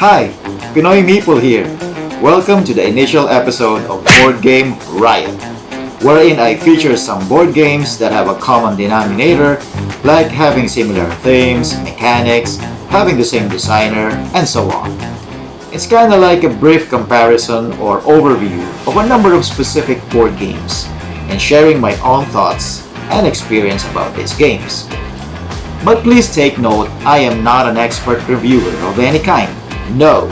Hi, Pinoy Mipol here. Welcome to the initial episode of Board Game Riot, wherein I feature some board games that have a common denominator, like having similar themes, mechanics, having the same designer, and so on. It's kinda like a brief comparison or overview of a number of specific board games, and sharing my own thoughts and experience about these games. But please take note, I am not an expert reviewer of any kind. No,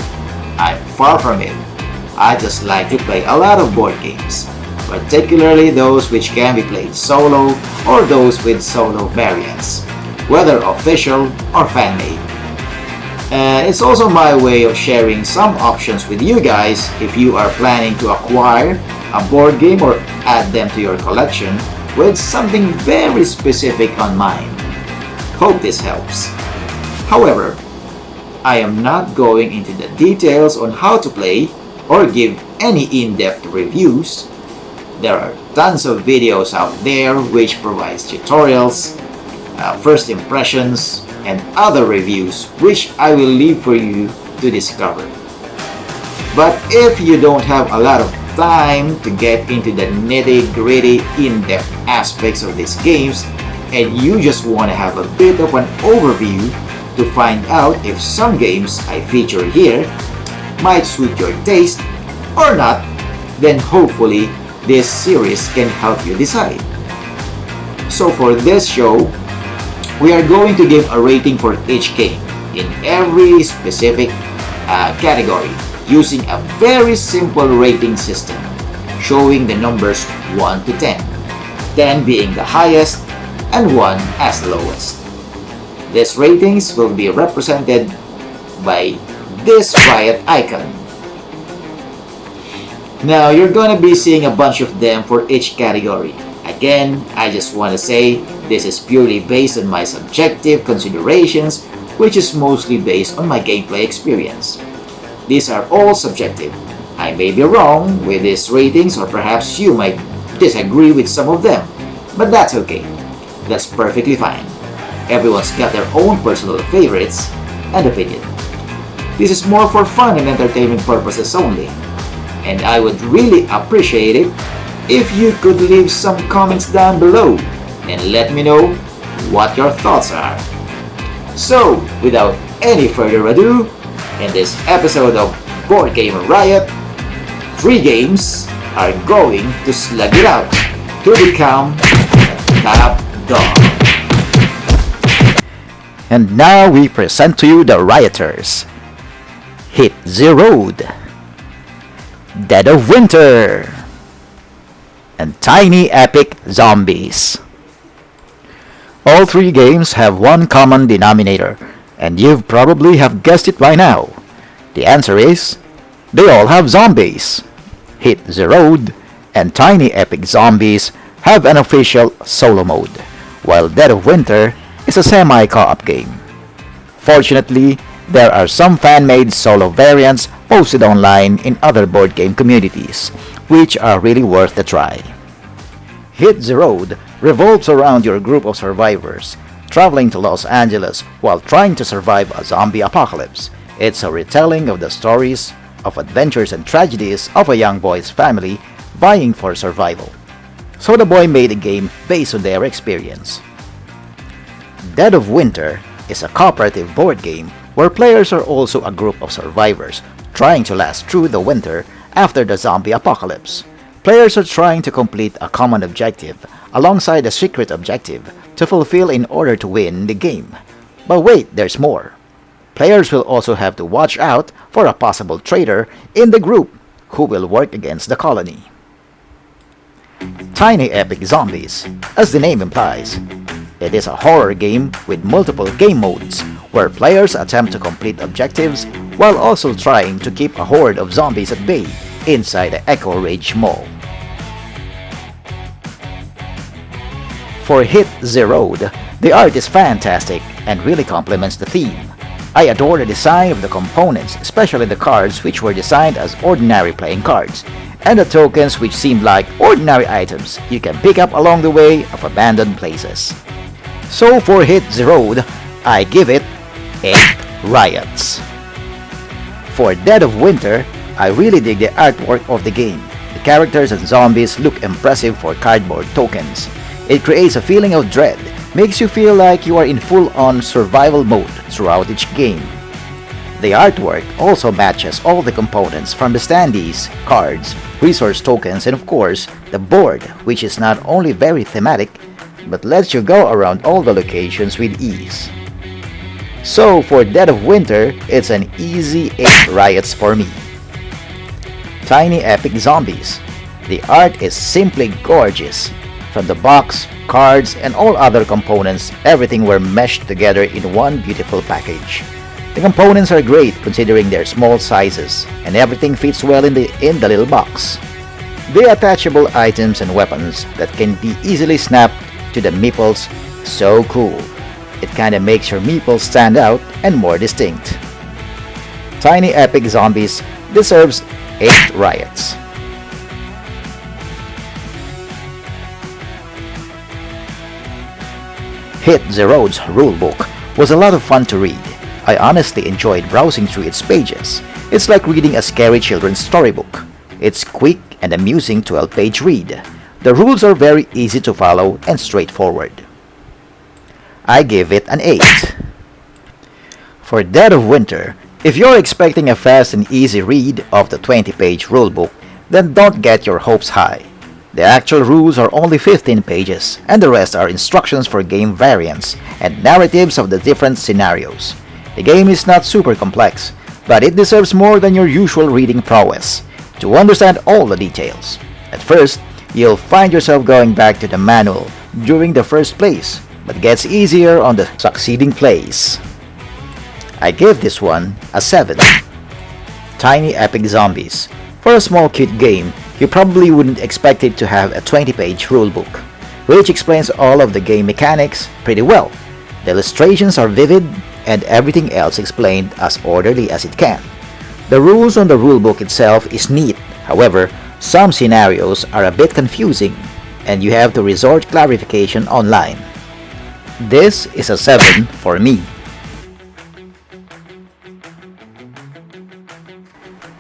I'm far from it. I just like to play a lot of board games, particularly those which can be played solo or those with solo variants, whether official or fan-made. And it's also my way of sharing some options with you guys if you are planning to acquire a board game or add them to your collection with something very specific on mind. Hope this helps. However, I am not going into the details on how to play or give any in-depth reviews. There are tons of videos out there which provides tutorials, first impressions, and other reviews which I will leave for you to discover. But if you don't have a lot of time to get into the nitty-gritty in-depth aspects of these games, and you just want to have a bit of an overview to find out if some games I feature here might suit your taste or not, then hopefully this series can help you decide. So for this show, we are going to give a rating for each game in every specific category using a very simple rating system showing the numbers 1 to 10, 10 being the highest and 1 as the lowest. These ratings will be represented by this riot icon. Now you're gonna be seeing a bunch of them for each category. Again, I just want to say this is purely based on my subjective considerations, which is mostly based on my gameplay experience. These are all subjective. I may be wrong with these ratings, or perhaps you might disagree with some of them, but that's okay. That's perfectly fine. Everyone's got their own personal favorites and opinion. This is more for fun and entertainment purposes only, and I would really appreciate it if you could leave some comments down below and let me know what your thoughts are. So, without any further ado, in this episode of Board Game Riot, 3 games are going to slug it out to become the top dog. And now we present to you the rioters. Hit the Road, Dead of Winter, and Tiny Epic Zombies. All 3 games have one common denominator, and you probably have guessed it by now. The answer is, they all have zombies. Hit the Road and Tiny Epic Zombies have an official solo mode, while Dead of Winter is a semi-co-op game. Fortunately, there are some fan-made solo variants posted online in other board game communities, which are really worth a try. Hit the Road revolves around your group of survivors traveling to Los Angeles while trying to survive a zombie apocalypse. It's a retelling of the stories of adventures and tragedies of a young boy's family vying for survival. So the boy made a game based on their experience. Dead of Winter is a cooperative board game where players are also a group of survivors trying to last through the winter after the zombie apocalypse. Players are trying to complete a common objective alongside a secret objective to fulfill in order to win the game. But wait, there's more. Players will also have to watch out for a possible traitor in the group who will work against the colony. Tiny Epic Zombies, as the name implies. It is a horror game with multiple game modes, where players attempt to complete objectives while also trying to keep a horde of zombies at bay inside the Echo Ridge Mall. For Hit the Road, the art is fantastic and really complements the theme. I adore the design of the components, especially the cards which were designed as ordinary playing cards, and the tokens which seemed like ordinary items you can pick up along the way of abandoned places. So for Hit the Road, I give it 8 riots. For Dead of Winter, I really dig the artwork of the game. The characters and zombies look impressive for cardboard tokens. It creates a feeling of dread, makes you feel like you are in full-on survival mode throughout each game. The artwork also matches all the components from the standees, cards, resource tokens, and of course, the board, which is not only very thematic, but lets you go around all the locations with ease. So for Dead of Winter, it's an easy 8 riots for me. Tiny Epic Zombies. The art is simply gorgeous. From the box, cards, and all other components, everything were meshed together in one beautiful package. The components are great considering their small sizes, and everything fits well in the little box. The attachable items and weapons that can be easily snapped to the meeples, so cool. It kinda makes your meeple stand out and more distinct. Tiny Epic Zombies deserves 8 riots. Hit the Road's rulebook was a lot of fun to read. I honestly enjoyed browsing through its pages. It's like reading a scary children's storybook. It's quick and amusing 12-page read. The rules are very easy to follow and straightforward. I give it an 8. For Dead of Winter, if you're expecting a fast and easy read of the 20-page rulebook, then don't get your hopes high. The actual rules are only 15 pages, and the rest are instructions for game variants and narratives of the different scenarios. The game is not super complex, but it deserves more than your usual reading prowess to understand all the details. At first, you'll find yourself going back to the manual during the first plays, but it gets easier on the succeeding plays. I give this one a 7. Tiny Epic Zombies. For a small cute game, you probably wouldn't expect it to have a 20-page rulebook, which explains all of the game mechanics pretty well. The illustrations are vivid, and everything else explained as orderly as it can. The rules on the rulebook itself is neat, however, some scenarios are a bit confusing, and you have to resort clarification online. This is a 7 for me.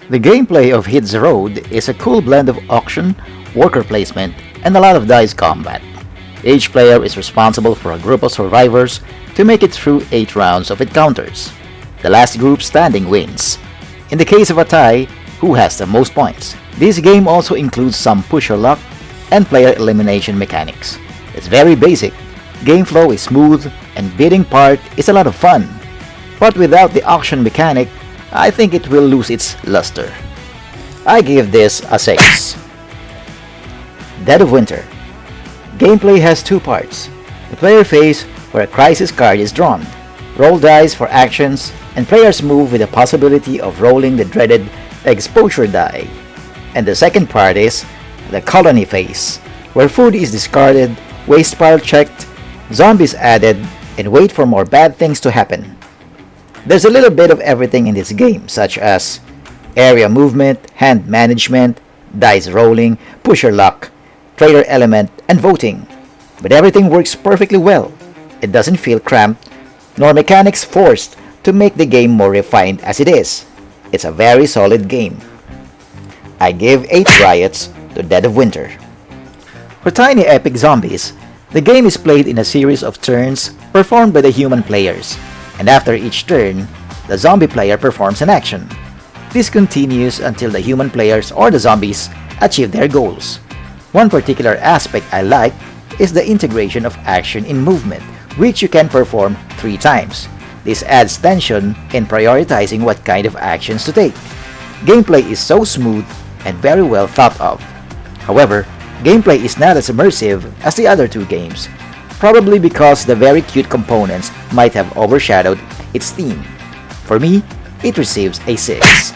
The gameplay of Hit the Road is a cool blend of auction, worker placement, and a lot of dice combat. Each player is responsible for a group of survivors to make it through 8 rounds of encounters. The last group standing wins. In the case of a tie, who has the most points? This game also includes some push your luck and player elimination mechanics. It's very basic, game flow is smooth, and bidding part is a lot of fun. But without the auction mechanic, I think it will lose its luster. I give this a 6. Dead of Winter. Gameplay has 2 parts. The player phase, where a crisis card is drawn. Roll dice for actions, and players move with the possibility of rolling the dreaded exposure die. And the second part is the colony phase, where food is discarded, waste pile checked, zombies added, and wait for more bad things to happen. There's a little bit of everything in this game, such as area movement, hand management, dice rolling, push your luck, trader element, and voting. But everything works perfectly well. It doesn't feel cramped, nor mechanics forced to make the game more refined as it is. It's a very solid game. I give 8 riots to Dead of Winter. For Tiny Epic Zombies, the game is played in a series of turns performed by the human players, and after each turn, the zombie player performs an action. This continues until the human players or the zombies achieve their goals. One particular aspect I like is the integration of action in movement, which you can perform 3 times. This adds tension in prioritizing what kind of actions to take. Gameplay is so smooth and very well thought of. However, gameplay is not as immersive as the other 2 games, probably because the very cute components might have overshadowed its theme. For me, it receives a 6.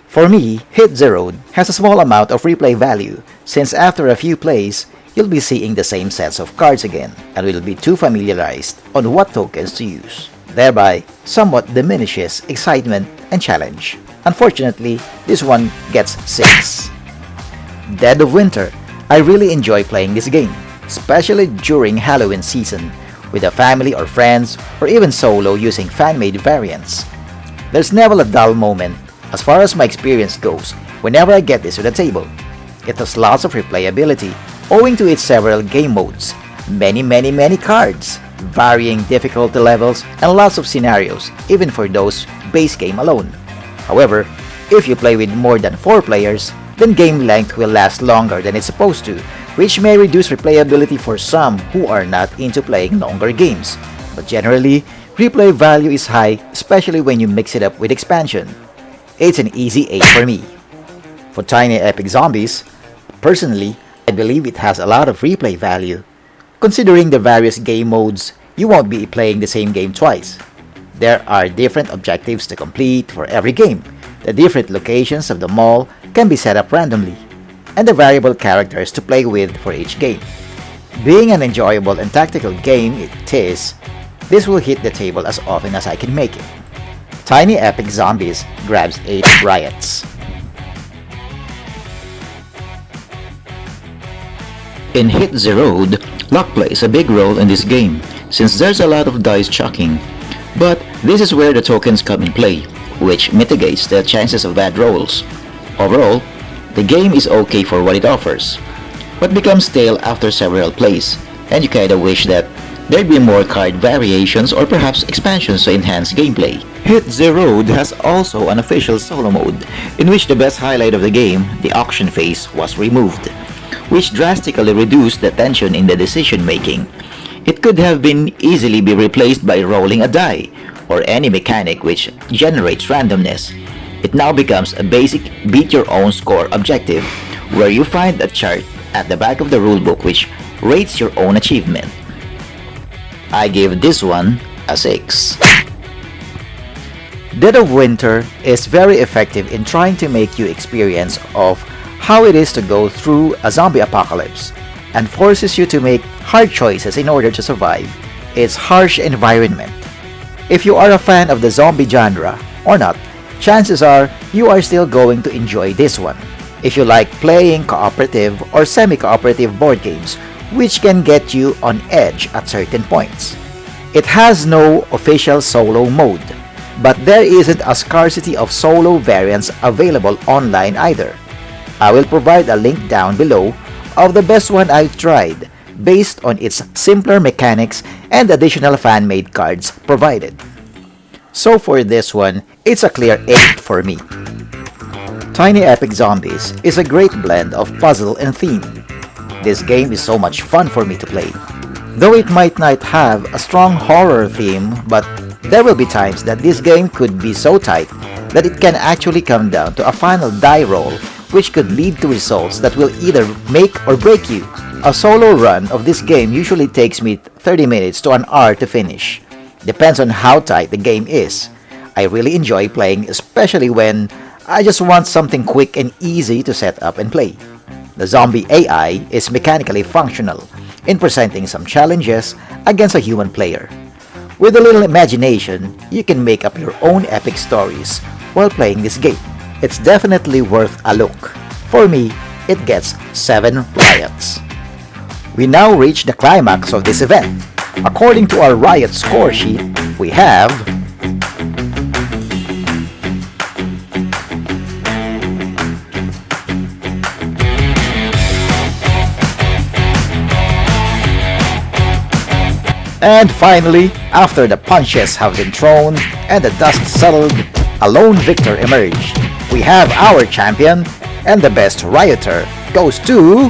For me, Hit the Road has a small amount of replay value, since after a few plays, you'll be seeing the same sets of cards again and will be too familiarized on what tokens to use. Thereby, somewhat diminishes excitement and challenge. Unfortunately, this one gets 6. Dead of Winter. I really enjoy playing this game. especially during Halloween season, with a family or friends, or even solo using fan-made variants. There's never a dull moment, as far as my experience goes, whenever I get this to the table. It has lots of replayability, owing to its several game modes, many cards, varying difficulty levels, and lots of scenarios, even for those base game alone. However, if you play with more than 4 players, then game length will last longer than it's supposed to, which may reduce replayability for some who are not into playing longer games. But generally, replay value is high, especially when you mix it up with expansion. It's an easy A for me. For Tiny Epic Zombies, personally, I believe it has a lot of replay value. Considering the various game modes, you won't be playing the same game twice. There are different objectives to complete for every game. The different locations of the mall can be set up randomly, and the variable characters to play with for each game. Being an enjoyable and tactical game it is, this will hit the table as often as I can make it. Tiny Epic Zombies grabs 8 riots. In Hit the Road, luck plays a big role in this game since there's a lot of dice chucking. But this is where the tokens come in play, which mitigates the chances of bad rolls. Overall, the game is okay for what it offers, but becomes stale after several plays, and you kinda wish that there'd be more card variations or perhaps expansions to enhance gameplay. Hit the Road has also an official solo mode, in which the best highlight of the game, the auction phase, was removed, which drastically reduced the tension in the decision making. It could have been easily be replaced by rolling a die, or any mechanic which generates randomness. It now becomes a basic beat your own score objective, where you find a chart at the back of the rulebook which rates your own achievement. I give this one a 6. Dead of Winter is very effective in trying to make you experience of how it is to go through a zombie apocalypse, and forces you to make hard choices in order to survive its harsh environment. If you are a fan of the zombie genre or not, chances are you are still going to enjoy this one. If you like playing cooperative or semi-cooperative board games, which can get you on edge at certain points. It has no official solo mode, but there isn't a scarcity of solo variants available online either. I will provide a link down below of the best one I've tried, based on its simpler mechanics and additional fan-made cards provided. So for this one, it's a clear 8 for me. Tiny Epic Zombies is a great blend of puzzle and theme. This game is so much fun for me to play. Though it might not have a strong horror theme, but there will be times that this game could be so tight that it can actually come down to a final die roll, which could lead to results that will either make or break you. A solo run of this game usually takes me 30 minutes to an hour to finish. Depends on how tight the game is. I really enjoy playing, especially when I just want something quick and easy to set up and play. The zombie AI is mechanically functional in presenting some challenges against a human player. With a little imagination, you can make up your own epic stories while playing this game. It's definitely worth a look. For me, it gets 7 riots. We now reach the climax of this event. According to our riot score sheet, we have And finally, after the punches have been thrown and the dust settled, a lone victor emerged. We have our champion, and the best rioter goes to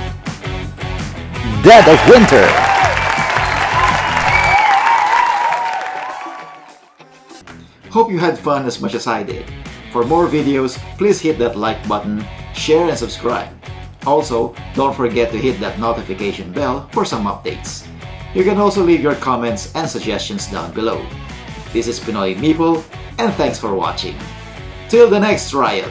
Dead of Winter. Hope you had fun as much as I did. For more videos, please hit that like button, share and subscribe. Also, don't forget to hit that notification bell for some updates. You can also leave your comments and suggestions down below. This is Pinoy Mipol, and thanks for watching. Till the next riot!